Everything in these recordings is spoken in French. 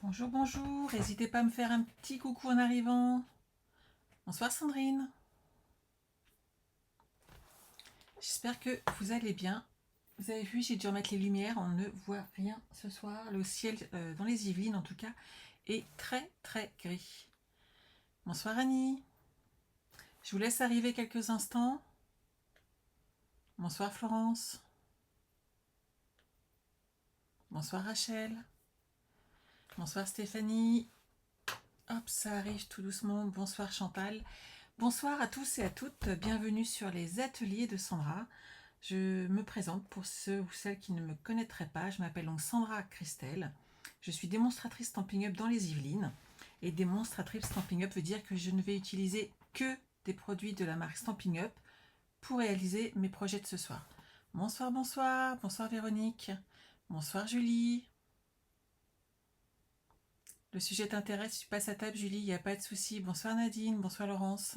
Bonjour, bonjour, n'hésitez pas à me faire un petit coucou en arrivant. Bonsoir Sandrine. J'espère que vous allez bien. Vous avez vu, j'ai dû remettre les lumières, on ne voit rien ce soir. Le ciel, dans les Yvelines en tout cas, est très très gris. Bonsoir Annie. Je vous laisse arriver quelques instants. Bonsoir Florence. Bonsoir Rachel. Bonsoir Stéphanie. Hop, ça arrive tout doucement. Bonsoir Chantal. Bonsoir à tous et à toutes. Bienvenue sur les ateliers de Sandra. Je me présente pour ceux ou celles qui ne me connaîtraient pas. Je m'appelle donc Sandra Christelle. Je suis démonstratrice Stampin' Up dans les Yvelines. Et démonstratrice Stampin' Up veut dire que je ne vais utiliser que des produits de la marque Stampin' Up pour réaliser mes projets de ce soir. Bonsoir, bonsoir. Bonsoir Véronique. Bonsoir Julie. Le sujet t'intéresse, tu passes à table Julie, il n'y a pas de souci. Bonsoir Nadine, bonsoir Laurence.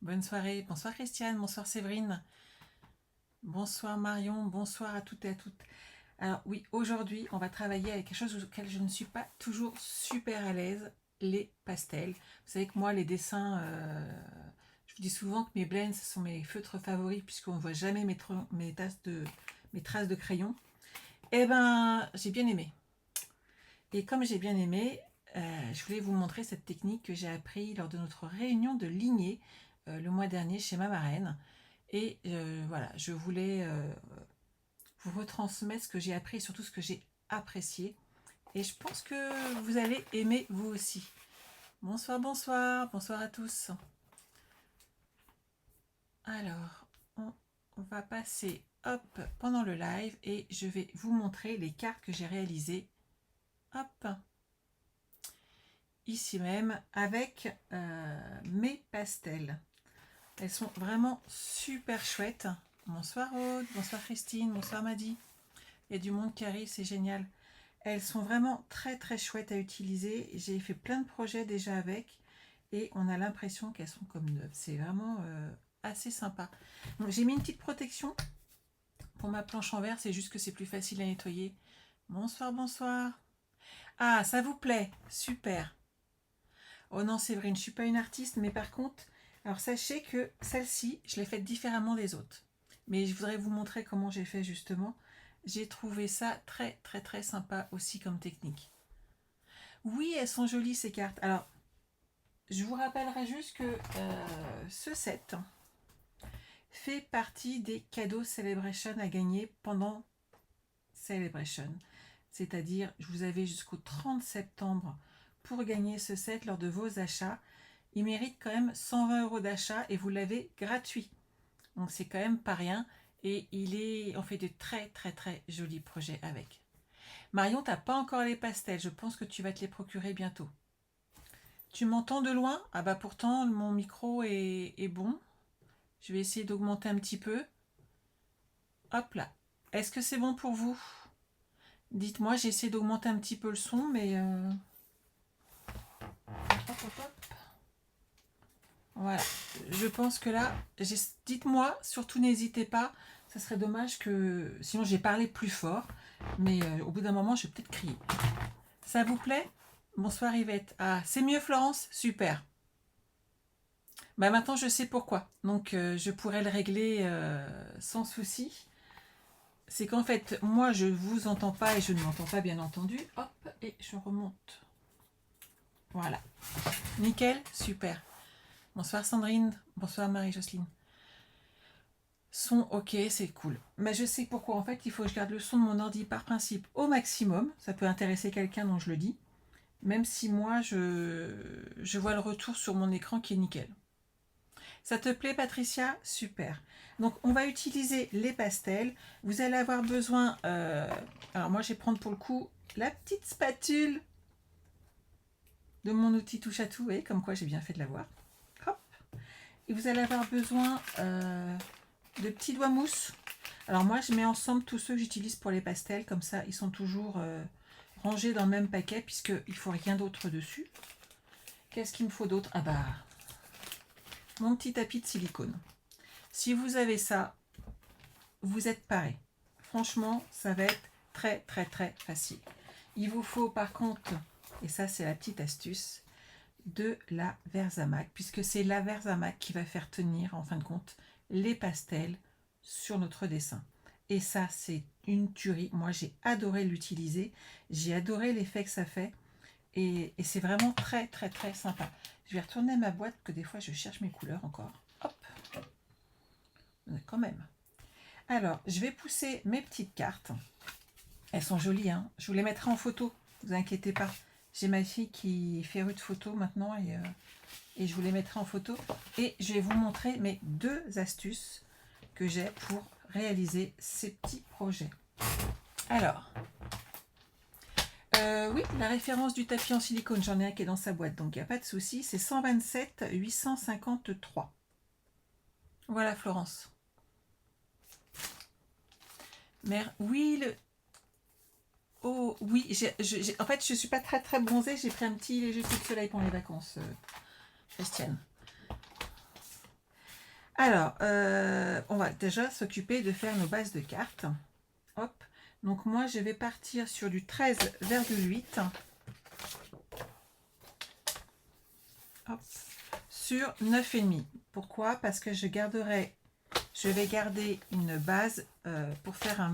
Bonne soirée. Bonsoir Christiane, bonsoir Séverine. Bonsoir Marion, bonsoir à toutes et à toutes. Alors oui, aujourd'hui, on va travailler avec quelque chose auquel je ne suis pas toujours super à l'aise, les pastels. Vous savez que moi, les dessins, je vous dis souvent que mes blends, ce sont mes feutres favoris, puisqu'on ne voit jamais mes traces de crayon. Eh ben, j'ai bien aimé. Et comme j'ai bien aimé, je voulais vous montrer cette technique que j'ai appris lors de notre réunion de lignée le mois dernier chez ma marraine. Et voilà, je voulais vous retransmettre ce que j'ai appris et surtout ce que j'ai apprécié. Et je pense que vous allez aimer vous aussi. Bonsoir, bonsoir, bonsoir à tous. Alors, on va passer hop pendant le live et je vais vous montrer les cartes que j'ai réalisées. Hop, ici même avec mes pastels. Elles sont vraiment super chouettes. Bonsoir Aude, bonsoir Christine, bonsoir Maddy. Il y a du monde qui arrive, c'est génial. Elles sont vraiment très très chouettes à utiliser. J'ai fait plein de projets déjà avec et on a l'impression qu'elles sont comme neuves. C'est vraiment assez sympa. Donc j'ai mis une petite protection pour ma planche en verre, c'est juste que c'est plus facile à nettoyer. Bonsoir, bonsoir. Ah, ça vous plaît? Super. Oh non, c'est vrai, je ne suis pas une artiste, mais par contre, alors sachez que celle-ci, je l'ai faite différemment des autres. Mais je voudrais vous montrer comment j'ai fait justement. J'ai trouvé ça très très très sympa aussi comme technique. Oui, elles sont jolies ces cartes. Alors, je vous rappellerai juste que ce set fait partie des cadeaux Celebration à gagner pendant Celebration. C'est-à-dire, vous avez jusqu'au 30 septembre pour gagner ce set lors de vos achats. Il mérite quand même 120 € d'achat et vous l'avez gratuit. Donc c'est quand même pas rien. Et on fait de très très très jolis projets avec. Marion, t'as pas encore les pastels. Je pense que tu vas te les procurer bientôt. Tu m'entends de loin? Ah bah pourtant mon micro est bon. Je vais essayer d'augmenter un petit peu. Hop là. Est-ce que c'est bon pour vous? Dites-moi, j'ai essayé d'augmenter un petit peu le son, mais... Hop, hop, hop. Voilà. Je pense que là... Dites-moi, surtout n'hésitez pas. Ça serait dommage que... Sinon j'ai parlé plus fort. Mais au bout d'un moment, je vais peut-être crier. Ça vous plaît? Bonsoir Yvette. Ah, c'est mieux Florence? Super. Bah maintenant je sais pourquoi. Donc je pourrais le régler sans souci. C'est qu'en fait, moi je vous entends pas et je ne m'entends pas bien entendu. Hop, et je remonte. Voilà. Nickel, super. Bonsoir Sandrine, bonsoir Marie-Jocelyne. Son ok, c'est cool. Mais je sais pourquoi. En fait, il faut que je garde le son de mon ordi par principe au maximum. Ça peut intéresser quelqu'un, dont je le dis. Même si moi, je vois le retour sur mon écran qui est nickel. Ça te plaît Patricia? Super. Donc on va utiliser les pastels. Vous allez avoir besoin... alors moi je vais prendre pour le coup la petite spatule de mon outil touche à tout. Vous voyez, comme quoi j'ai bien fait de l'avoir. Hop. Et vous allez avoir besoin de petits doigts mousse. Alors moi je mets ensemble tous ceux que j'utilise pour les pastels. Comme ça ils sont toujours rangés dans le même paquet puisqu'il ne faut rien d'autre dessus. Qu'est-ce qu'il me faut d'autre? Ah bah... mon petit tapis de silicone. Si vous avez ça, vous êtes paré. Franchement, ça va être très très très facile. Il vous faut par contre Et ça, c'est la petite astuce de la Versamac, puisque c'est la Versamac qui va faire tenir, en fin de compte, les pastels sur notre dessin. Et ça, c'est une tuerie. Moi, j'ai adoré l'utiliser. J'ai adoré l'effet que ça fait. Et c'est vraiment très, très, très sympa. Je vais retourner ma boîte, que des fois, je cherche mes couleurs encore. Hop, quand même. Alors, je vais pousser mes petites cartes. Elles sont jolies, hein. Je vous les mettrai en photo, ne vous inquiétez pas. J'ai ma fille qui fait rue de photos maintenant et je vous les mettrai en photo. Et je vais vous montrer mes 2 astuces que j'ai pour réaliser ces petits projets. Alors, oui, la référence du tapis en silicone, j'en ai un qui est dans sa boîte, donc il n'y a pas de souci. C'est 127 853. Voilà, Florence. Mère, oui, oh oui, en fait je suis pas très très bronzée, j'ai pris un petit léger coup de soleil pour les vacances, Christiane. Alors, on va déjà s'occuper de faire nos bases de cartes. Hop, donc moi je vais partir sur du 13,8. Hop, sur 9,5. Pourquoi? Parce que je vais garder une base pour faire un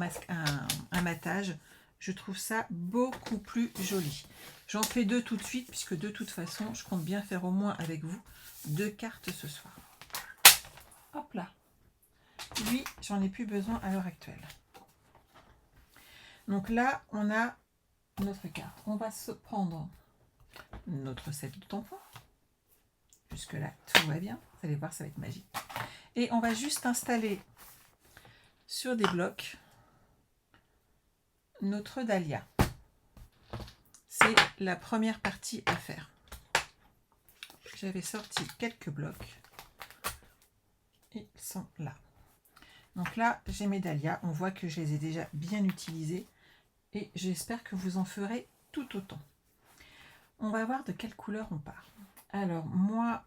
matage. Je trouve ça beaucoup plus joli. J'en fais 2 tout de suite, puisque de toute façon, je compte bien faire au moins avec vous 2 cartes ce soir. Hop là. Lui, j'en ai plus besoin à l'heure actuelle. Donc là, on a notre carte. On va se prendre notre set de tampons. Jusque-là, tout va bien. Vous allez voir, ça va être magique. Et on va juste installer sur des blocs notre dahlia. C'est la première partie à faire. J'avais sorti quelques blocs. Ils sont là. Donc là, j'ai mes dahlias. On voit que je les ai déjà bien utilisés. Et j'espère que vous en ferez tout autant. On va voir de quelle couleur on part. Alors, moi,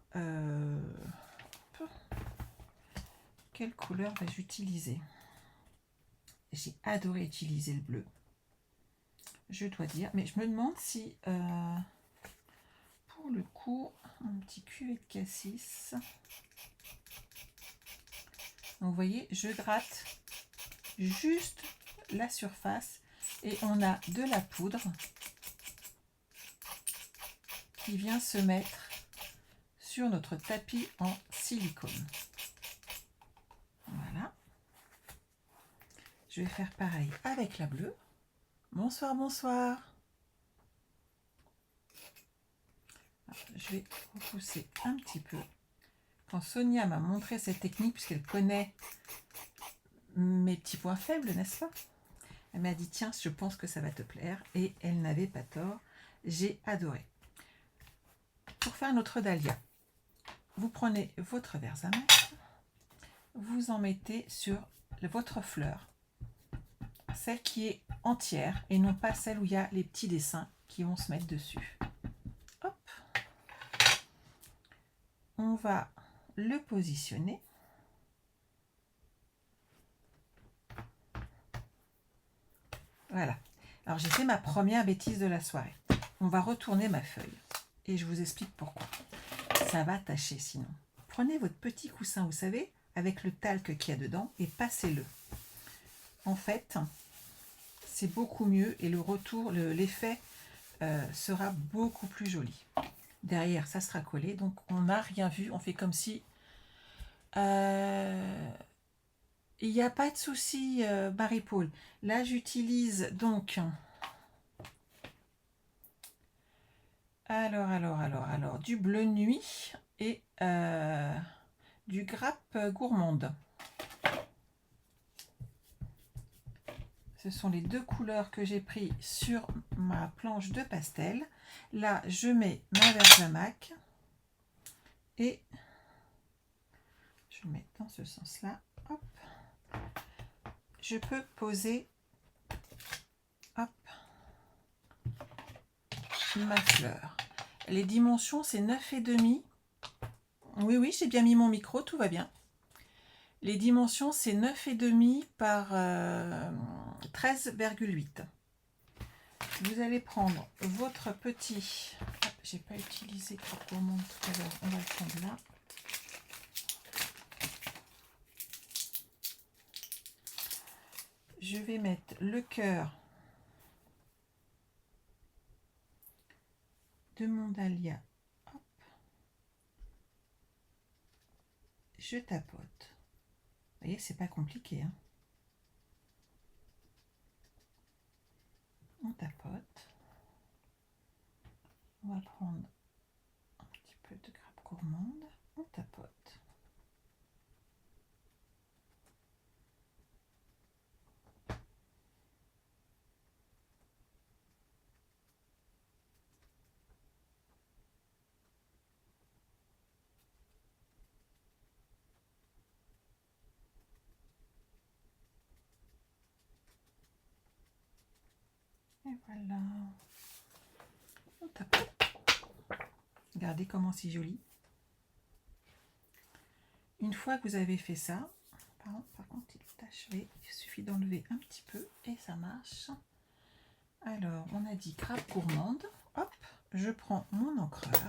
quelle couleur vais-je utiliser? J'ai adoré utiliser le bleu. Je dois dire. Mais je me demande si, pour le coup, un petit cuvet de cassis. Donc, vous voyez, je gratte juste la surface et on a de la poudre qui vient se mettre sur notre tapis en silicone. Voilà. Je vais faire pareil avec la bleue. Bonsoir, bonsoir. Je vais repousser un petit peu. Quand Sonia m'a montré cette technique, puisqu'elle connaît mes petits points faibles, n'est-ce pas? Elle m'a dit, tiens, je pense que ça va te plaire. Et elle n'avait pas tort. J'ai adoré. Pour faire notre dahlia, vous prenez votre Versamac, vous en mettez sur votre fleur, celle qui est entière et non pas celle où il y a les petits dessins qui vont se mettre dessus. Hop. On va le positionner. Voilà. Alors j'ai fait ma première bêtise de la soirée. On va retourner ma feuille et je vous explique pourquoi. Ça va tâcher sinon. Prenez votre petit coussin, vous savez, avec le talc qu'il y a dedans et passez-le. En fait, c'est beaucoup mieux et le retour, l'effet sera beaucoup plus joli. Derrière, ça sera collé, donc on n'a rien vu. On fait comme si... il n'y a pas de souci, Marie-Paul. Là, j'utilise donc... Alors, du bleu nuit et du grappe gourmande. Ce sont les 2 couleurs que j'ai pris sur ma planche de pastel. Là, je mets ma Versamac et je mets dans ce sens-là. Hop. Je peux poser hop, ma fleur. Les dimensions, c'est 9,5. Oui, j'ai bien mis mon micro, tout va bien. Les dimensions, c'est 9,5 par 13,8. vous allez prendre votre petit... Ah, j'ai pas utilisé Crabe Gourmande tout à l'heure, on va le prendre là. Je vais mettre le cœur de mon dahlia. Hop. Je tapote. Vous voyez, c'est pas compliqué, hein. On tapote. On va prendre un petit peu de Crabe Gourmande. On tapote. Et voilà. On tapote. Regardez comment c'est joli. Une fois que vous avez fait ça, par contre il est taché, il suffit d'enlever un petit peu et ça marche. Alors on a dit Crabe Gourmande. Hop, je prends mon encreur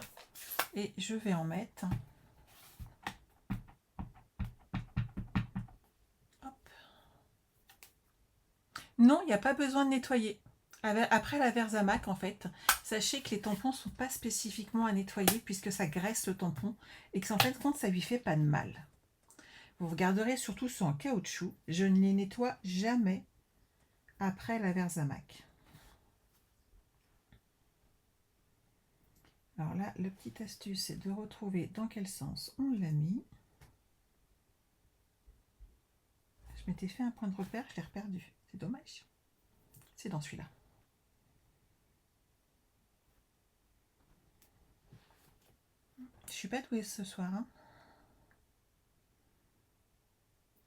et je vais en mettre. Hop. Non, il n'y a pas besoin de nettoyer. Après la Versamac, en fait, sachez que les tampons ne sont pas spécifiquement à nettoyer puisque ça graisse le tampon et que en fin de compte, ça lui fait pas de mal. Vous regarderez surtout sur un caoutchouc, je ne les nettoie jamais après la Versamac. Alors là, le petit astuce, c'est de retrouver dans quel sens on l'a mis. Je m'étais fait un point de repère, je l'ai reperdu. C'est dommage. C'est dans celui-là. Je suis pas douée ce soir. Hein.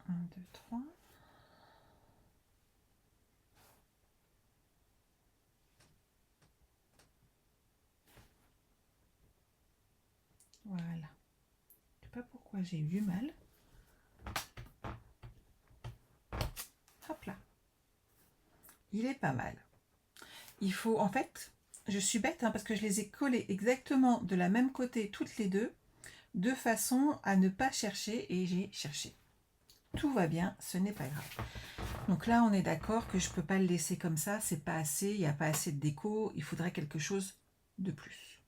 1, 2, 3. Voilà. Je ne sais pas pourquoi j'ai eu du mal. Hop là. Il est pas mal. Il faut, en fait, je suis bête hein, parce que je les ai collés exactement de la même côté toutes les deux, de façon à ne pas chercher, et j'ai cherché. Tout va bien, ce n'est pas grave. Donc là, on est d'accord que je ne peux pas le laisser comme ça, c'est pas assez, il n'y a pas assez de déco, il faudrait quelque chose de plus.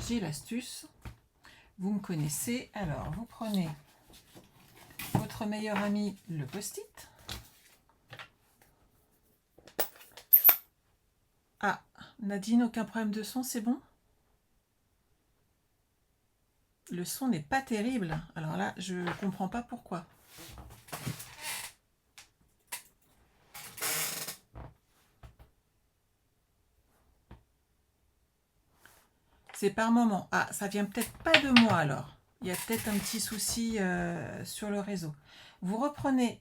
J'ai l'astuce, vous me connaissez. Alors, vous prenez votre meilleur ami, le post-it. Ah, Nadine, aucun problème de son, c'est bon? Le son n'est pas terrible. Alors là, je ne comprends pas pourquoi. C'est par moment. Ah, ça vient peut-être pas de moi alors. Il y a peut-être un petit souci sur le réseau. Vous reprenez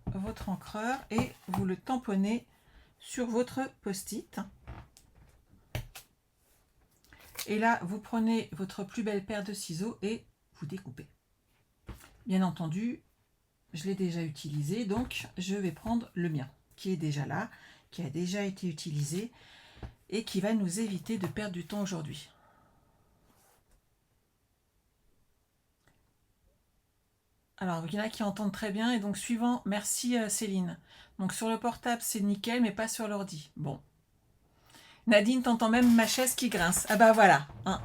votre encreur et vous le tamponnez sur votre post-it. Et là, vous prenez votre plus belle paire de ciseaux et vous découpez. Bien entendu, je l'ai déjà utilisé, donc je vais prendre le mien, qui est déjà là, qui a déjà été utilisé et qui va nous éviter de perdre du temps aujourd'hui. Alors, il y en a qui entendent très bien, et donc suivant, merci Céline. Donc sur le portable, c'est nickel, mais pas sur l'ordi. Bon. Nadine, t'entends même ma chaise qui grince. Ah bah voilà. Hein.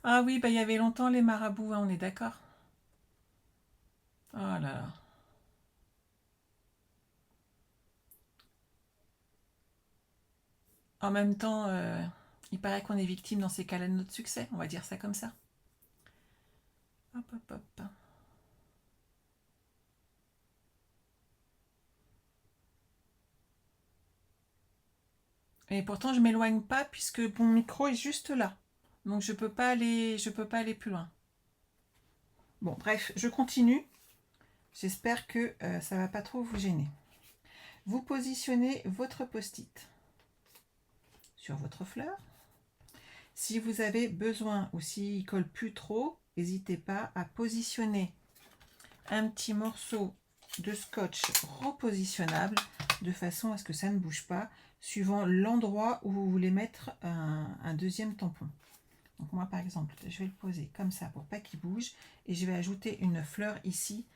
Ah oui, bah il y avait longtemps les marabouts, hein, on est d'accord. Oh là là. En même temps, il paraît qu'on est victime dans ces cas-là de notre succès, on va dire ça comme ça. Hop, hop, hop. Et pourtant, je ne m'éloigne pas puisque mon micro est juste là. Donc, je peux pas aller plus loin. Bon, bref, je continue. J'espère que ça ne va pas trop vous gêner. Vous positionnez votre post-it sur votre fleur. Si vous avez besoin ou s'il ne colle plus trop, n'hésitez pas à positionner un petit morceau de scotch repositionnable de façon à ce que ça ne bouge pas, suivant l'endroit où vous voulez mettre un deuxième tampon. Donc moi par exemple, je vais le poser comme ça pour pas qu'il bouge et je vais ajouter une fleur ici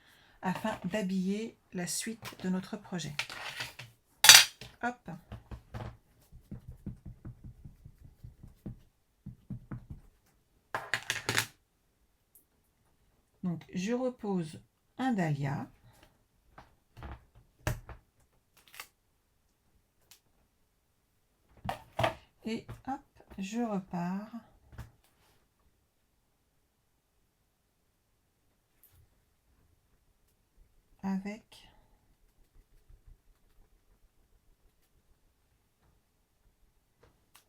afin d'habiller la suite de notre projet. Hop. Donc je repose un dahlia. Et hop, je repars avec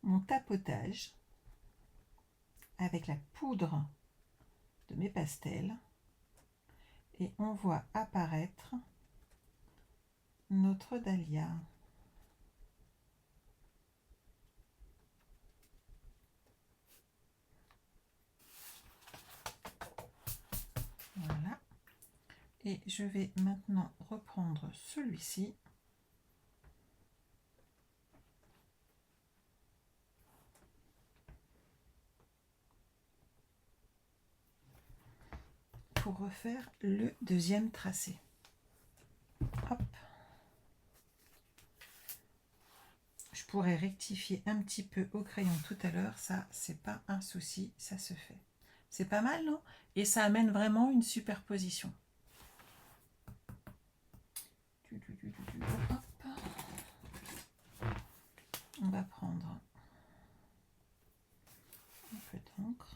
mon tapotage, avec la poudre de mes pastels, et on voit apparaître notre dahlia. Voilà. Et je vais maintenant reprendre celui-ci. Pour refaire le deuxième tracé. Hop. Je pourrais rectifier un petit peu au crayon tout à l'heure, ça c'est pas un souci, ça se fait. C'est pas mal, non? Et ça amène vraiment une superposition. Hop. On va prendre un peu d'encre.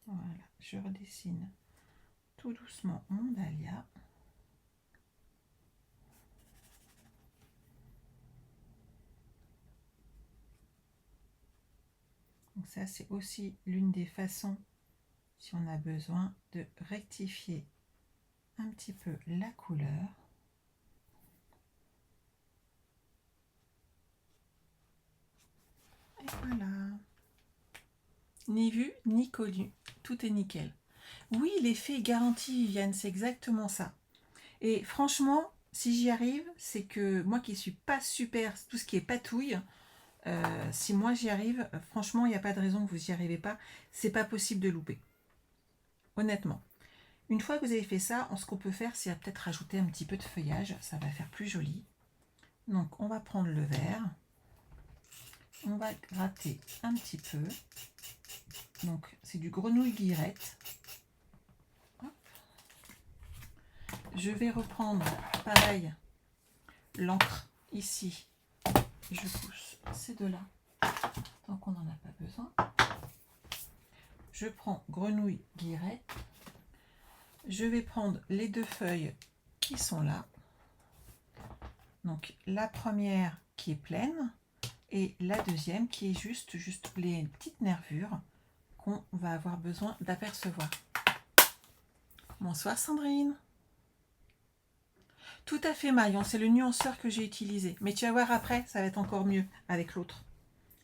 Voilà, je redessine tout doucement mon dahlia. Donc ça, c'est aussi l'une des façons, si on a besoin, de rectifier un petit peu la couleur. Et voilà. Ni vu, ni connu. Tout est nickel. Oui, l'effet est garanti, Viviane, c'est exactement ça. Et franchement, si j'y arrive, c'est que moi qui suis pas super, tout ce qui est patouille, si moi j'y arrive, franchement, il n'y a pas de raison que vous n'y arrivez pas. C'est pas possible de louper. Honnêtement. Une fois que vous avez fait ça, ce qu'on peut faire, c'est peut-être rajouter un petit peu de feuillage. Ça va faire plus joli. Donc, on va prendre le vert. On va gratter un petit peu. Donc, c'est du grenouille guillerette. Hop. Je vais reprendre, pareil, l'encre ici. Je pousse ces deux-là. Tant qu'on n'en a pas besoin. Je prends grenouille guillerette. Je vais prendre les deux feuilles qui sont là. Donc, la première qui est pleine. Et la deuxième qui est juste les petites nervures qu'on va avoir besoin d'apercevoir. Bonsoir Sandrine. Tout à fait Marion, c'est le nuanceur que j'ai utilisé. Mais tu vas voir après, ça va être encore mieux avec l'autre.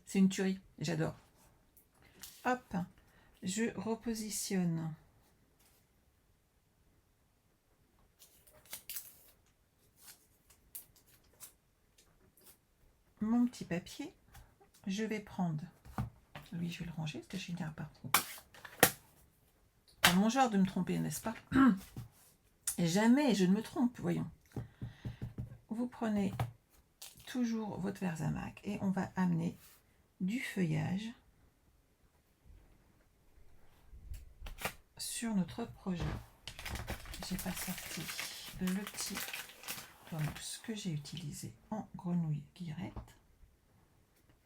C'est une tuerie, j'adore. Hop, je repositionne mon petit papier. Je vais prendre, lui je vais le ranger parce que je finirai par tromper. C'est mon genre de me tromper, n'est-ce pas? Et jamais je ne me trompe, voyons. Vous prenez toujours votre Verzamac et on va amener du feuillage sur notre projet. J'ai pas sorti le petit mousse que j'ai utilisé en grenouille guillerette.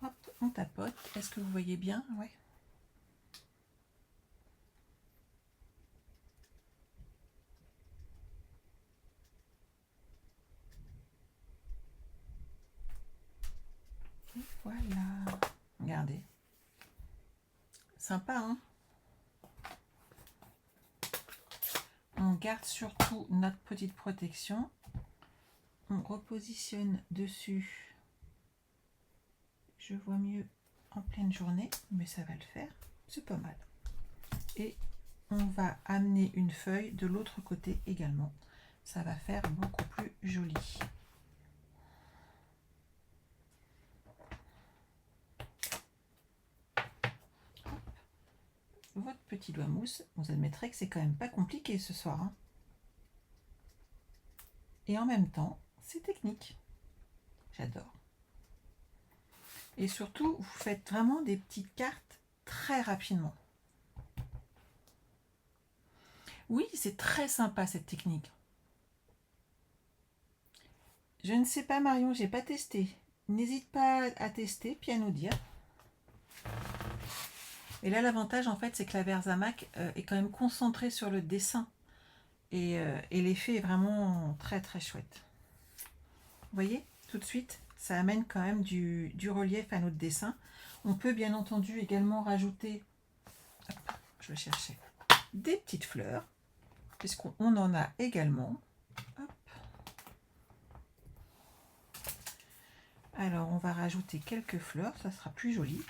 Hop, on tapote. Est-ce que vous voyez bien? Ouais. Et voilà. Regardez. Sympa, hein? On garde surtout notre petite protection. On repositionne dessus. Je vois mieux en pleine journée, mais ça va le faire. C'est pas mal. Et on va amener une feuille de l'autre côté également. Ça va faire beaucoup plus joli. Votre petit doigt mousse, vous admettrez que c'est quand même pas compliqué ce soir, hein. Et en même temps, c'est technique. J'adore. Et surtout, vous faites vraiment des petites cartes très rapidement. Oui, c'est très sympa cette technique. Je ne sais pas Marion, j'ai pas testé. N'hésite pas à tester puis à nous dire. Et là, l'avantage en fait, c'est que la Versamark est quand même concentrée sur le dessin. Et l'effet est vraiment très très chouette. Vous voyez, tout de suite, ça amène quand même du relief à notre dessin. On peut bien entendu également rajouter, hop, je vais chercher, des petites fleurs, puisqu'on en a également. Hop. Alors, on va rajouter quelques fleurs, ça sera plus joli.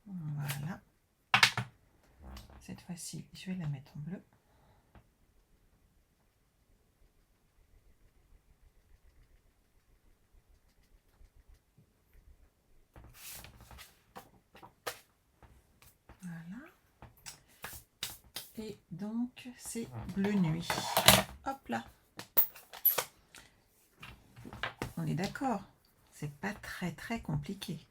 Voilà. Cette fois-ci, je vais la mettre en bleu. Voilà. Et donc, c'est bleu nuit. Hop là. On est d'accord. C'est pas très très compliqué.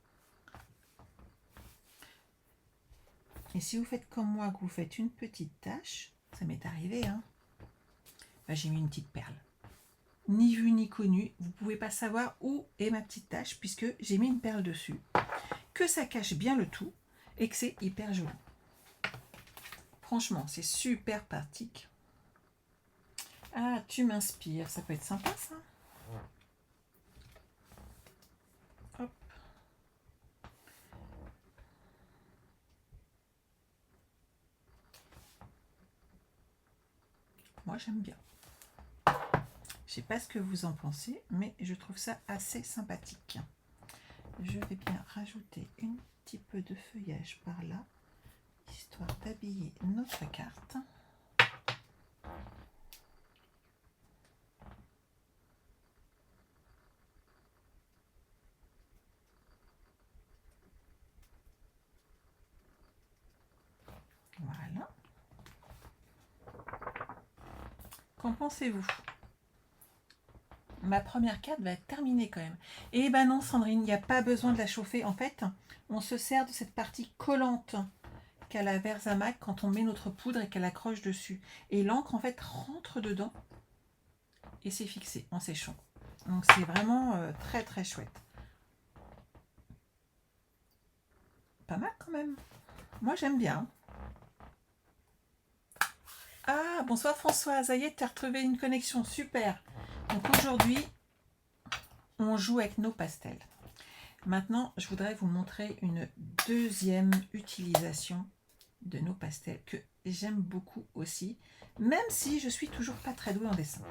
Et si vous faites comme moi, que vous faites une petite tache, ça m'est arrivé, hein. Ben, j'ai mis une petite perle. Ni vu ni connu, vous ne pouvez pas savoir où est ma petite tache puisque j'ai mis une perle dessus, que ça cache bien le tout et que c'est hyper joli. Franchement, c'est super pratique. Ah, tu m'inspires, ça peut être sympa ça. Hop. Moi, j'aime bien. Je sais pas ce que vous en pensez, mais je trouve ça assez sympathique. Je vais bien rajouter un petit peu de feuillage par là, histoire d'habiller notre carte. Voilà. Qu'en pensez-vous? Ma première carte va être terminée quand même. Et ben non Sandrine, il n'y a pas besoin de la chauffer. En fait, on se sert de cette partie collante qu'a la Versamark quand on met notre poudre et qu'elle accroche dessus. Et l'encre en fait rentre dedans et c'est fixé en séchant. Donc c'est vraiment très très chouette. Pas mal quand même. Moi j'aime bien. Ah, bonsoir François, ça y est, tu as retrouvé une connexion, super. Donc aujourd'hui, on joue avec nos pastels. Maintenant, je voudrais vous montrer une deuxième utilisation de nos pastels que j'aime beaucoup aussi, même si je suis toujours pas très douée en dessin.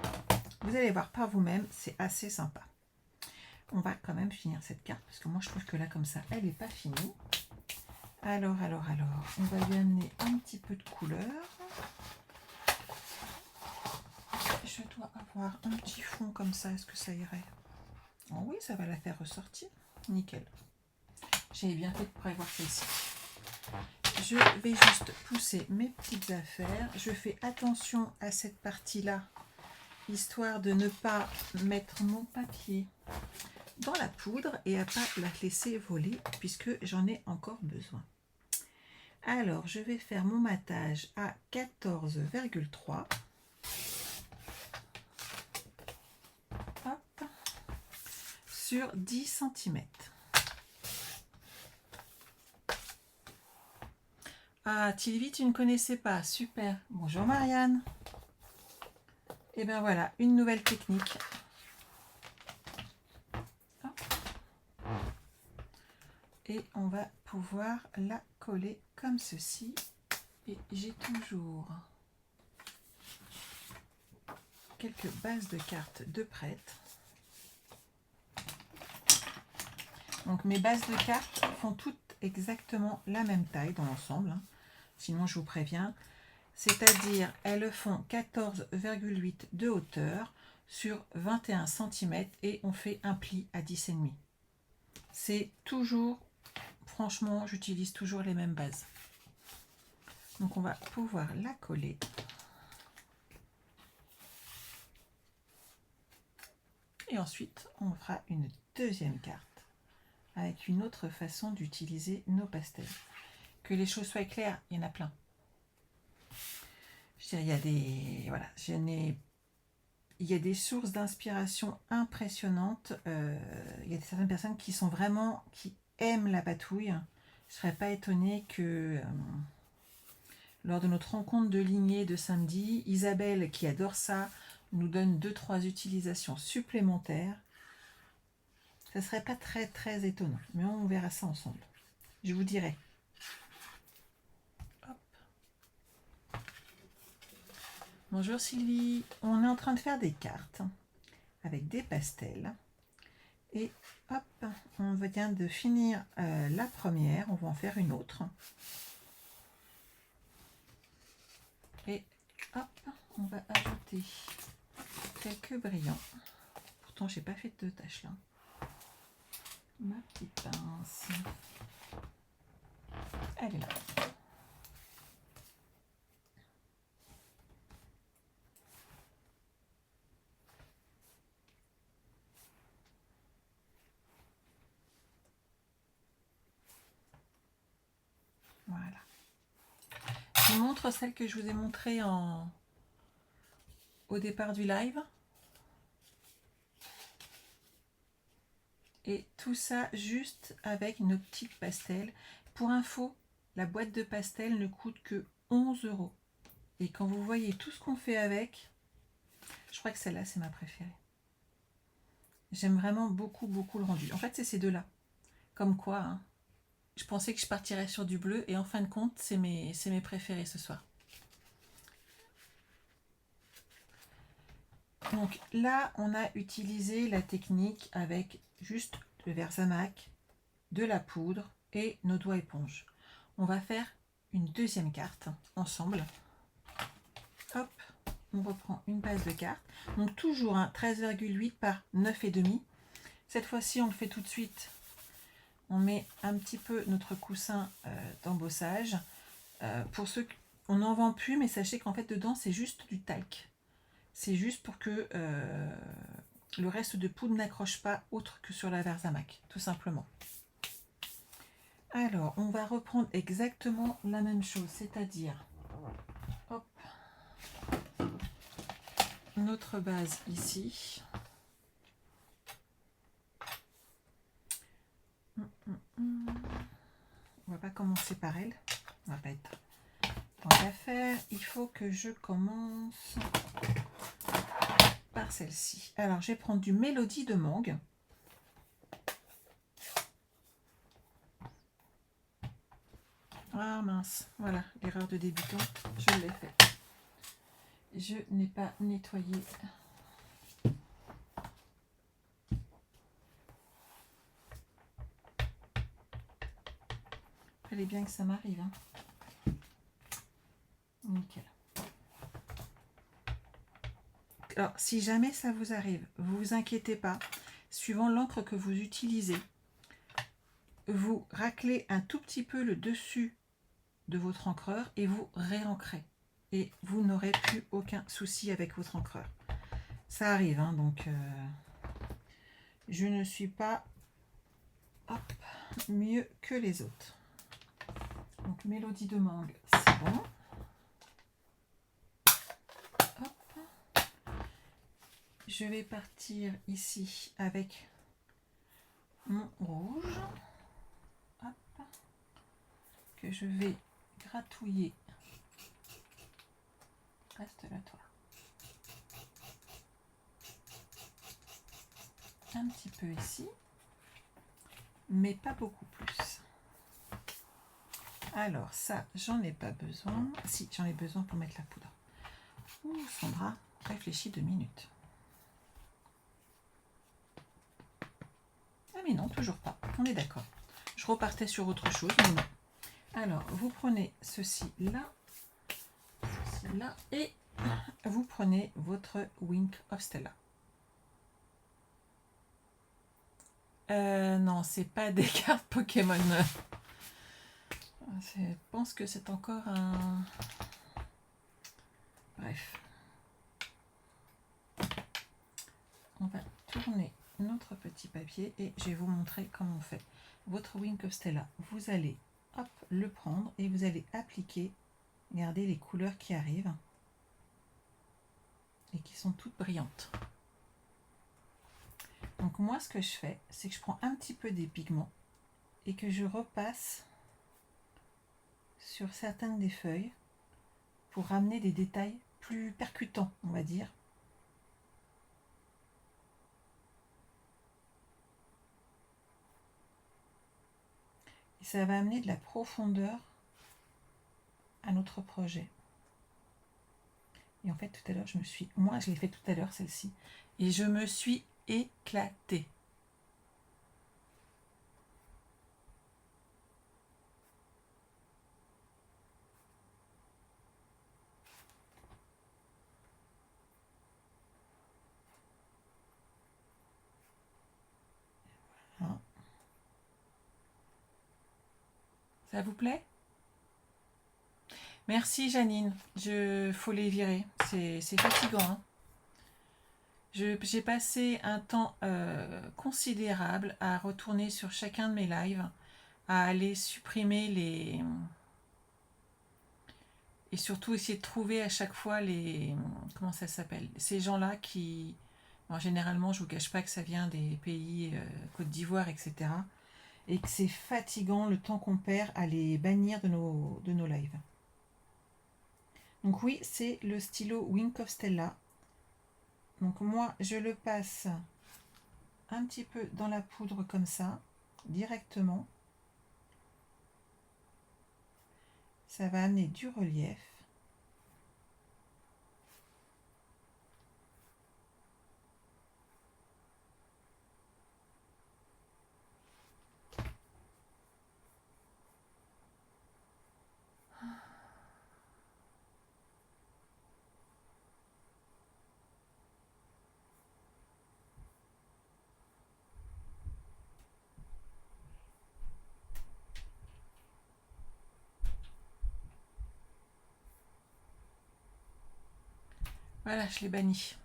Vous allez voir par vous-même, c'est assez sympa. On va quand même finir cette carte parce que moi je trouve que là comme ça, elle n'est pas finie. Alors, on va lui amener un petit peu de couleur. Je dois avoir un petit fond comme ça, est-ce que ça irait? Oh oui, ça va la faire ressortir. Nickel. J'ai bien fait de prévoir celle-ci. Je vais juste pousser mes petites affaires. Je fais attention à cette partie-là, histoire de ne pas mettre mon papier dans la poudre et à ne pas la laisser voler, puisque j'en ai encore besoin. Alors, je vais faire mon matage à 14,3. Hop, sur 10 cm. Ah, Sylvie, tu ne connaissais pas. Super. Bonjour Marianne. Et bien voilà, une nouvelle technique. Hop. Et on va pouvoir la coller comme ceci. Et j'ai toujours quelques bases de cartes de prête. Donc mes bases de cartes font toutes exactement la même taille dans l'ensemble, hein. Sinon je vous préviens. C'est-à-dire elles font 14,8 de hauteur sur 21 cm et on fait un pli à 10,5. C'est toujours, franchement, j'utilise toujours les mêmes bases. Donc on va pouvoir la coller. Et ensuite, on fera une deuxième carte avec une autre façon d'utiliser nos pastels. Que les choses soient claires, il y en a plein. Je dirais, il y a des, voilà, il y a des sources d'inspiration impressionnantes. Il y a certaines personnes qui sont vraiment, qui aiment la patouille. Je ne serais pas étonnée que lors de notre rencontre de lignée de samedi, Isabelle, qui adore ça, nous donne 2-3 utilisations supplémentaires. Ça ne serait pas très très étonnant, mais on verra ça ensemble. Je vous dirai. Hop. Bonjour Sylvie, on est en train de faire des cartes avec des pastels. Et hop, on vient de finir la première, on va en faire une autre. Et hop, on va ajouter quelques brillants. Pourtant, j'ai pas fait de tâches là. Ma petite pince. Elle est là. Voilà. Je vous montre celle que je vous ai montrée au départ du live. Et tout ça juste avec nos petites pastels. Pour info, la boîte de pastels ne coûte que 11 €. Et quand vous voyez tout ce qu'on fait avec, je crois que celle-là, c'est ma préférée. J'aime vraiment beaucoup, beaucoup le rendu. En fait, c'est ces deux-là. Comme quoi, hein, je pensais que je partirais sur du bleu et en fin de compte, c'est mes préférés ce soir. Donc là, on a utilisé la technique avec juste le Versamac, de la poudre et nos doigts éponges. On va faire une deuxième carte ensemble. Hop, on reprend une base de carte. Donc toujours un 13,8 par 9,5. Cette fois-ci, on le fait tout de suite. On met un petit peu notre coussin d'embossage. Pour ceux qui... On n'en vend plus, mais sachez qu'en fait, dedans, c'est juste du talc. C'est juste pour que le reste de poudre n'accroche pas autre que sur la Versamac, tout simplement. Alors, on va reprendre exactement la même chose, c'est-à-dire, hop, notre base ici. On va pas commencer par elle. On va pas être tant qu'à faire. Il faut que je commence par celle-ci. Alors, je vais prendre du Mélodie de mangue. Ah mince, voilà, l'erreur de débutant, je l'ai fait. Je n'ai pas nettoyé. Fallait bien que ça m'arrive. Hein. Nickel. Alors, si jamais ça vous arrive, vous vous inquiétez pas. Suivant l'encre que vous utilisez, vous raclez un tout petit peu le dessus de votre encreur et vous réancrez. Et vous n'aurez plus aucun souci avec votre encreur. Ça arrive, hein, donc je ne suis pas mieux que les autres. Donc Mélodie de mangue, c'est bon. Hop. Je vais partir ici avec mon rouge. Hop. Que je vais gratouiller. Reste là toi. Un petit peu ici. Mais pas beaucoup plus. Alors ça, j'en ai pas besoin. Si, j'en ai besoin pour mettre la poudre. Ouh, Sandra, réfléchis 2 minutes. mais non, toujours pas. On est d'accord. Je repartais sur autre chose, mais non. Alors, vous prenez ceci là, et vous prenez votre Wink of Stella. Non, c'est pas des cartes Pokémon. Je pense que c'est encore un... Bref. On va tourner notre petit papier et je vais vous montrer comment on fait. Votre Wink of Stella, vous allez hop, le prendre et vous allez appliquer, regardez les couleurs qui arrivent et qui sont toutes brillantes. Donc moi ce que je fais, c'est que je prends un petit peu des pigments et que je repasse sur certaines des feuilles pour ramener des détails plus percutants, on va dire. Et ça va amener de la profondeur à notre projet. Et en fait, tout à l'heure, moi, je l'ai fait tout à l'heure, celle-ci. Et je me suis éclatée. Hein. Ça vous plaît? Merci Janine. Faut les virer. C'est fatigant. Hein. J'ai passé un temps considérable à retourner sur chacun de mes lives, à aller supprimer les... Et surtout essayer de trouver à chaque fois les... Comment ça s'appelle? Ces gens-là qui... Bon, généralement, je ne vous cache pas que ça vient des pays Côte d'Ivoire, etc. Et que c'est fatigant le temps qu'on perd à les bannir de nos lives. Donc oui, c'est le stylo Wink of Stella. Donc moi, je le passe un petit peu dans la poudre comme ça, directement. Ça va amener du relief. Voilà, je l'ai banni.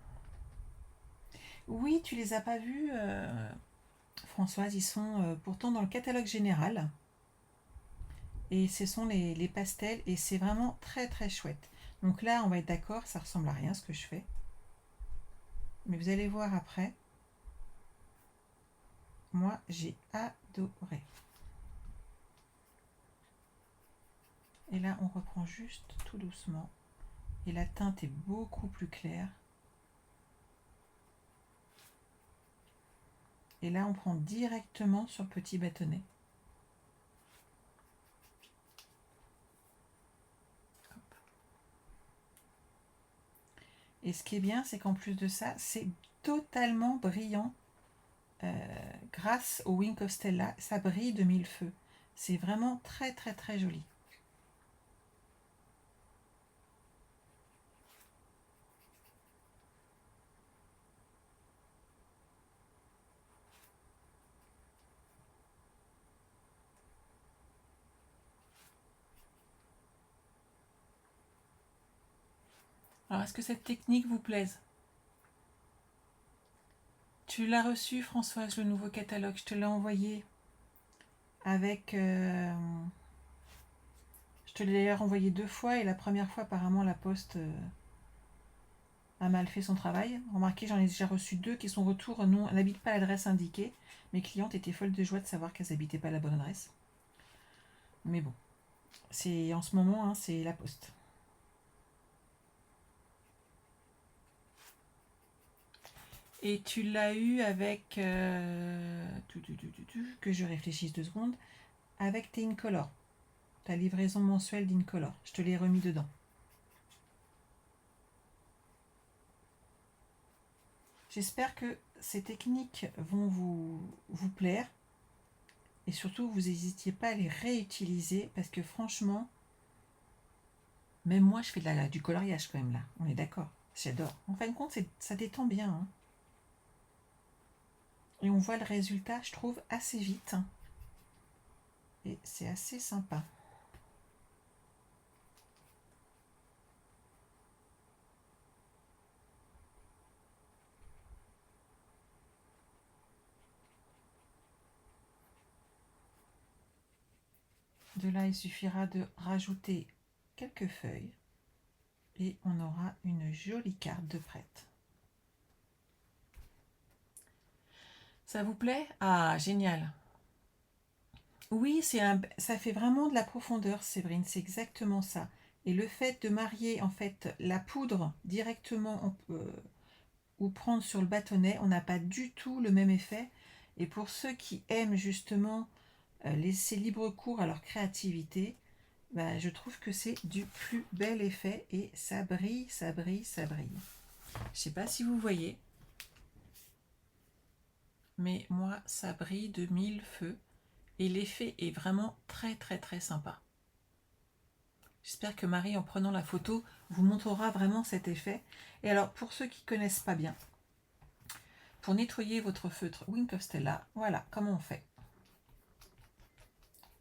Oui, tu les as pas vus, Françoise, ils sont pourtant dans le catalogue général. Et ce sont les pastels et c'est vraiment très très chouette. Donc là, on va être d'accord, ça ressemble à rien ce que je fais. Mais vous allez voir après. Moi, j'ai adoré. Et là, on reprend juste tout doucement. Et la teinte est beaucoup plus claire. Et là, on prend directement sur le petit bâtonnet. Hop. Et ce qui est bien, c'est qu'en plus de ça, c'est totalement brillant. Grâce au Wink of Stella, ça brille de mille feux. C'est vraiment très très très joli. Alors, est-ce que cette technique vous plaise? Tu l'as reçu, Françoise, le nouveau catalogue. Je te l'ai envoyé avec... je te l'ai d'ailleurs envoyé 2 fois et la première fois, apparemment, la poste a mal fait son travail. Remarquez, j'en ai déjà reçu 2 qui sont retour. Non, n'habitent pas l'adresse indiquée. Mes clientes étaient folles de joie de savoir qu'elles n'habitaient pas la bonne adresse. Mais bon, c'est en ce moment, hein, c'est la poste. Et tu l'as eu avec... que je réfléchisse 2 secondes. Avec tes Incolor. Ta livraison mensuelle d'Incolor. Je te l'ai remis dedans. J'espère que ces techniques vont vous plaire. Et surtout, vous n'hésitiez pas à les réutiliser parce que franchement, même moi, je fais du coloriage quand même là. On est d'accord. J'adore. En fin de compte, ça détend bien. Hein. Et on voit le résultat, je trouve, assez vite. Et c'est assez sympa. De là, il suffira de rajouter quelques feuilles. Et on aura une jolie carte de prête. Ça vous plaît? Ah, génial. Oui, ça fait vraiment de la profondeur, Séverine, c'est exactement ça. Et le fait de marier en fait la poudre directement ou prendre sur le bâtonnet, on n'a pas du tout le même effet. Et pour ceux qui aiment justement laisser libre cours à leur créativité, bah, je trouve que c'est du plus bel effet et ça brille, ça brille, ça brille. Je ne sais pas si vous voyez, mais moi, ça brille de mille feux et l'effet est vraiment très, très, très sympa. J'espère que Marie, en prenant la photo, vous montrera vraiment cet effet. Et alors, pour ceux qui ne connaissent pas bien, pour nettoyer votre feutre Wink of Stella, voilà comment on fait.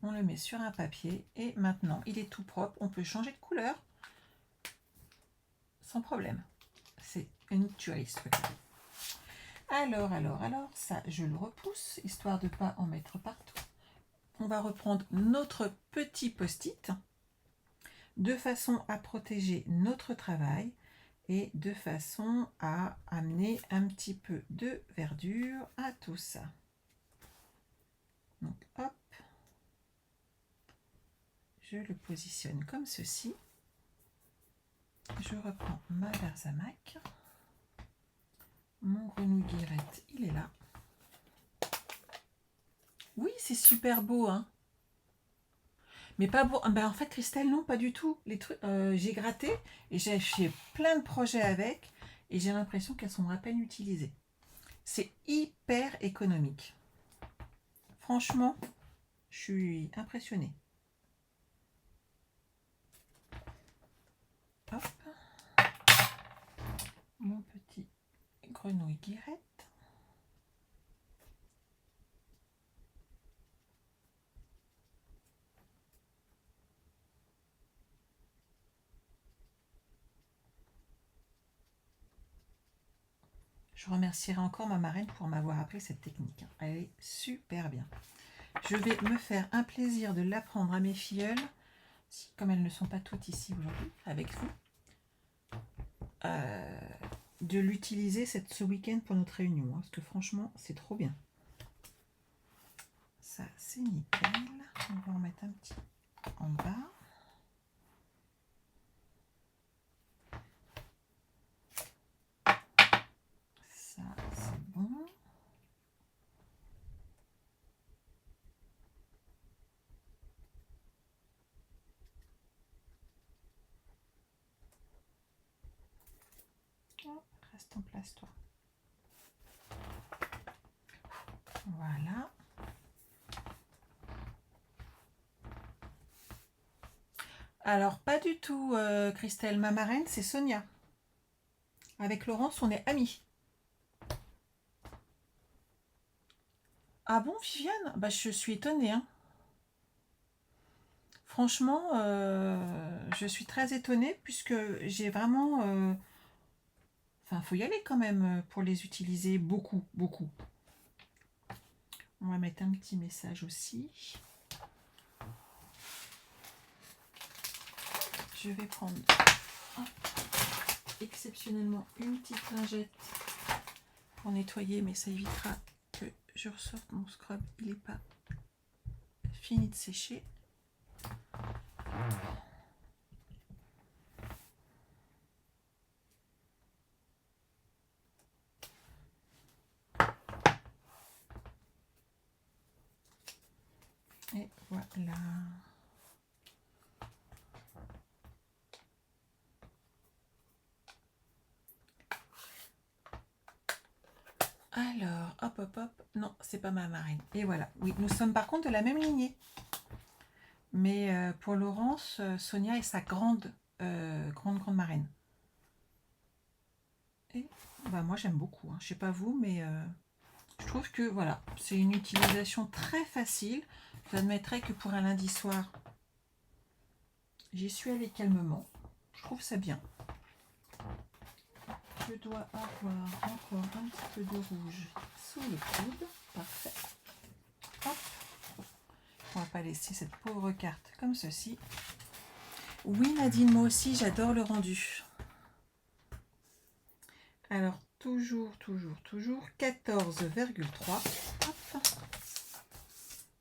On le met sur un papier et maintenant, il est tout propre. On peut changer de couleur sans problème. C'est une tuerie, ce truc. Alors, ça, je le repousse, histoire de ne pas en mettre partout. On va reprendre notre petit post-it de façon à protéger notre travail et de façon à amener un petit peu de verdure à tout ça. Donc hop, je le positionne comme ceci. Je reprends ma Versamark. Mon Renouguirette, il est là. Oui, c'est super beau, hein. Mais pas beau. Ben, en fait, Christelle, non, pas du tout. Les trucs, j'ai gratté et j'ai fait plein de projets avec et j'ai l'impression qu'elles sont à peine utilisées. C'est hyper économique. Franchement, je suis impressionnée. Hop. Mon petit grenouille guirette. Je remercierai encore ma marraine pour m'avoir appris cette technique. Elle est super bien. Je vais me faire un plaisir de l'apprendre à mes filleules, comme elles ne sont pas toutes ici aujourd'hui avec vous, de l'utiliser ce week-end pour notre réunion, parce que franchement, c'est trop bien. Ça, c'est nickel. On va en mettre un petit en bas. Ça, c'est bon. Oh, reste en place, toi. Voilà. Alors, pas du tout, Christelle. Ma marraine, c'est Sonia. Avec Laurence, on est amis. Ah bon, Viviane? Bah, je suis étonnée. Hein. Franchement, je suis très étonnée puisque j'ai vraiment... Enfin, il faut y aller quand même pour les utiliser beaucoup, beaucoup. On va mettre un petit message aussi. Je vais prendre exceptionnellement une petite lingette pour nettoyer, mais ça évitera que je ressorte mon scrub. Il n'est pas fini de sécher. Et voilà. Alors, hop, hop, hop. Non, c'est pas ma marraine. Et voilà. Oui, nous sommes par contre de la même lignée. Mais pour Laurence, Sonia est sa grande marraine. Et bah, moi, j'aime beaucoup. Hein. Je sais pas vous, mais je trouve que voilà, c'est une utilisation très facile. J'admettrais que pour un lundi soir, j'y suis allée calmement. Je trouve ça bien. Je dois avoir encore un petit peu de rouge sous le coude. Parfait. Hop. On va pas laisser cette pauvre carte comme ceci. Oui Nadine, moi aussi j'adore le rendu. Alors toujours 14,3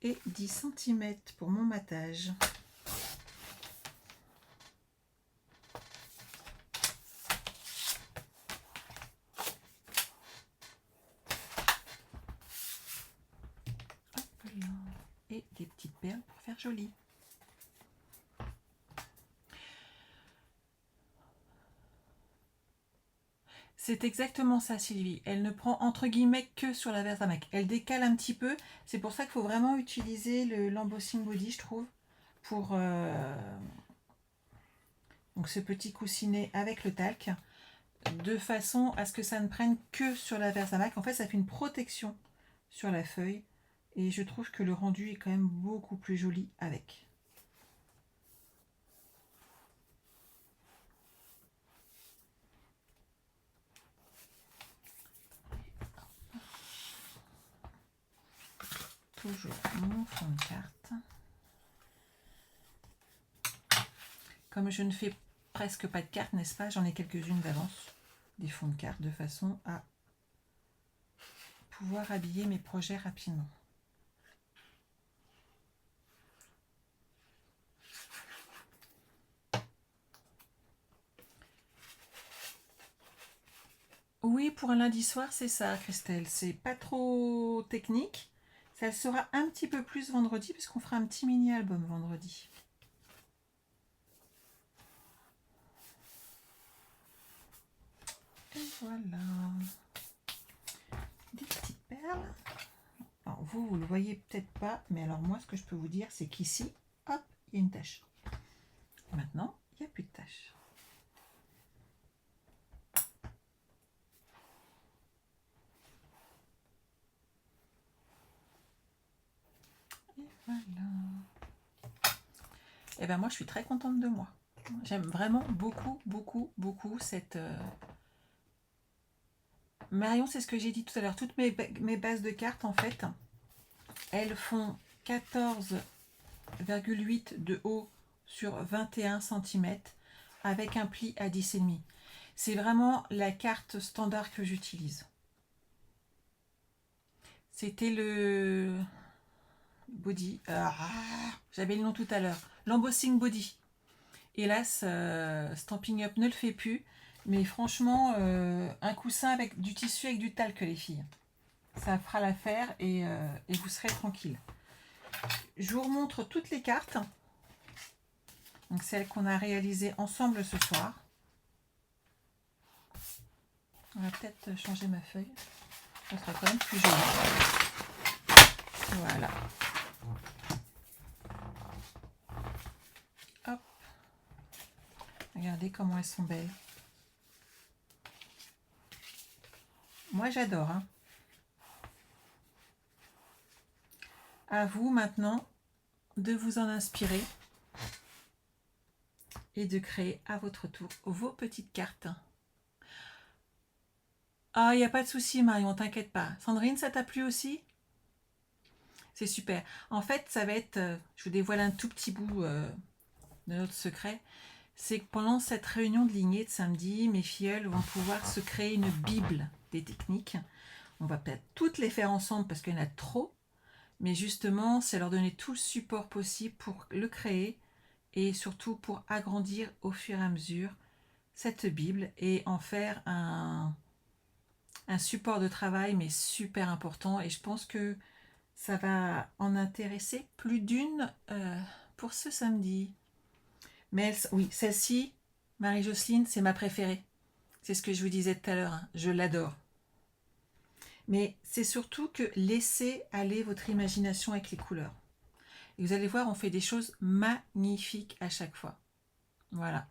et 10 cm pour mon matage. Hop là. Et des petites perles pour faire joli. C'est exactement ça, Sylvie. Elle ne prend entre guillemets que sur la Versamac. Elle décale un petit peu. C'est pour ça qu'il faut vraiment utiliser l'embossing body, je trouve, pour donc ce petit coussinet avec le talc, de façon à ce que ça ne prenne que sur la Versamac. En fait, ça fait une protection sur la feuille. Et je trouve que le rendu est quand même beaucoup plus joli avec. Toujours mon fond de carte. Comme je ne fais presque pas de cartes, n'est-ce pas? J'en ai quelques-unes d'avance, des fonds de cartes, de façon à pouvoir habiller mes projets rapidement. Oui, pour un lundi soir, c'est ça, Christelle. C'est pas trop technique. Ça le sera un petit peu plus vendredi, puisqu'on fera un petit mini-album vendredi. Et voilà. Des petites perles. Alors vous le voyez peut-être pas, mais alors moi, ce que je peux vous dire, c'est qu'ici, hop, il y a une tache. Maintenant, il n'y a plus de tache. Et voilà. Et ben moi, je suis très contente de moi. J'aime vraiment beaucoup cette... Marion, c'est ce que j'ai dit tout à l'heure. Toutes mes bases de cartes, en fait, elles font 14,8 de haut sur 21 cm avec un pli à 10,5. C'est vraiment la carte standard que j'utilise. C'était le body. J'avais le nom tout à l'heure. L'embossing body. Hélas, Stampin' Up ne le fait plus. Mais franchement, un coussin avec du tissu avec du talc, les filles. Ça fera l'affaire et vous serez tranquille. Je vous remontre toutes les cartes. Donc celles qu'on a réalisées ensemble ce soir. On va peut-être changer ma feuille. Ça sera quand même plus joli. Voilà. Hop. Regardez comment elles sont belles. Moi j'adore. Hein. À vous maintenant de vous en inspirer et de créer à votre tour vos petites cartes. Ah, il n'y a pas de souci Marion, t'inquiète pas. Sandrine, ça t'a plu aussi? C'est super. En fait, ça va être, je vous dévoile un tout petit bout de notre secret, c'est que pendant cette réunion de lignée de samedi, mes filleuls vont pouvoir se créer une bible des techniques. On va peut-être toutes les faire ensemble parce qu'il y en a trop, mais justement, c'est leur donner tout le support possible pour le créer et surtout pour agrandir au fur et à mesure cette bible et en faire un support de travail mais super important, et je pense que ça va en intéresser plus d'une pour ce samedi. Mais oui, celle-ci, Marie-Jocelyne, c'est ma préférée. C'est ce que je vous disais tout à l'heure, hein. Je l'adore. Mais c'est surtout que laissez aller votre imagination avec les couleurs. Et vous allez voir, on fait des choses magnifiques à chaque fois. Voilà.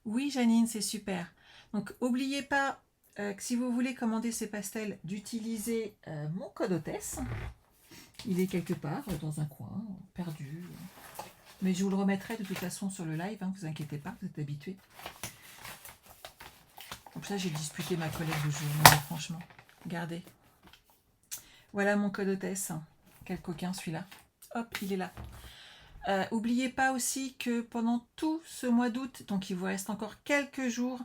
Oui, Janine, c'est super. Donc, n'oubliez pas que si vous voulez commander ces pastels, d'utiliser mon code hôtesse. Il est quelque part dans un coin, perdu. Mais je vous le remettrai de toute façon sur le live, hein, vous inquiétez pas, vous êtes habitués. Comme ça, j'ai disputé ma collègue de jour, mais franchement, regardez. Voilà mon code hôtesse. Quel coquin celui-là. Hop, il est là. N'oubliez pas aussi que pendant tout ce mois d'août, donc il vous reste encore quelques jours,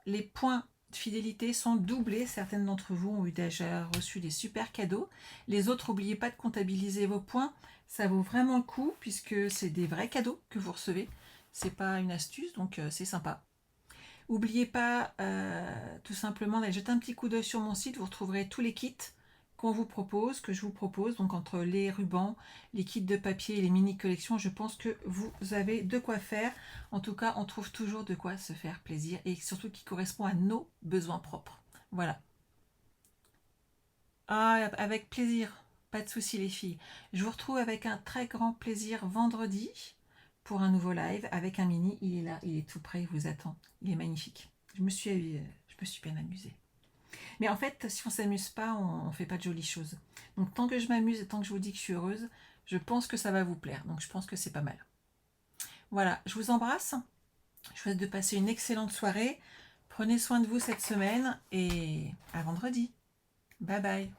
les points de fidélité sont doublés. Certaines d'entre vous ont eu déjà reçu des super cadeaux. Les autres, n'oubliez pas de comptabiliser vos points. Ça vaut vraiment le coup puisque c'est des vrais cadeaux que vous recevez. C'est pas une astuce, donc c'est sympa. N'oubliez pas tout simplement d'aller jeter un petit coup d'œil sur mon site. Vous retrouverez tous les kits qu'on vous propose, que je vous propose. Donc entre les rubans, les kits de papier et les mini collections, je pense que vous avez de quoi faire. En tout cas, on trouve toujours de quoi se faire plaisir et surtout qui correspond à nos besoins propres. Voilà. Ah, avec plaisir. Pas de souci les filles. Je vous retrouve avec un très grand plaisir vendredi pour un nouveau live avec un mini. Il est là, il est tout prêt, il vous attend. Il est magnifique. Je me suis bien amusée. Mais en fait, si on ne s'amuse pas, on ne fait pas de jolies choses. Donc tant que je m'amuse et tant que je vous dis que je suis heureuse, je pense que ça va vous plaire. Donc je pense que c'est pas mal. Voilà, je vous embrasse. Je vous souhaite de passer une excellente soirée. Prenez soin de vous cette semaine et à vendredi. Bye bye.